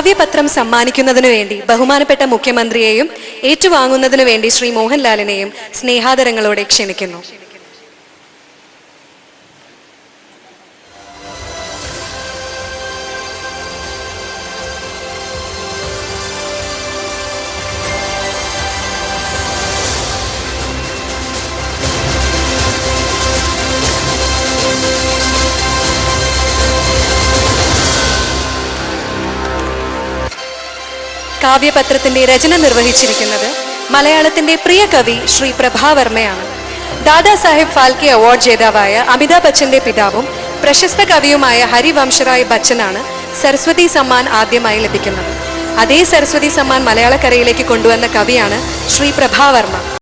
കാവ്യപത്രം സമ്മാനിക്കുന്നതിനു വേണ്ടി ബഹുമാനപ്പെട്ട മുഖ്യമന്ത്രിയെയും ഏറ്റുവാങ്ങുന്നതിനു വേണ്ടി ശ്രീ മോഹൻലാലിനെയും സ്നേഹാദരങ്ങളോടെ ക്ഷണിക്കുന്നു. കാവ്യപത്രത്തിന്റെ രചന നിർവഹിച്ചിരിക്കുന്നത് മലയാളത്തിന്റെ പ്രിയ കവി ശ്രീ പ്രഭാവർമ്മയാണ്. ദാദാ സാഹിബ് ഫാൽക്കെ അവാർഡ് ജേതാവായ അമിതാഭ് ബച്ചന്റെ പിതാവും പ്രശസ്ത കവിയുമായ ഹരിവംശറായ് ബച്ചനാണ് സരസ്വതി സമ്മാൻ ആദ്യമായി ലഭിക്കുന്നത്. അതേ സരസ്വതി സമ്മാൻ മലയാളക്കരയിലേക്ക് കൊണ്ടുവന്ന കവിയാണ് ശ്രീ പ്രഭാവർമ്മ.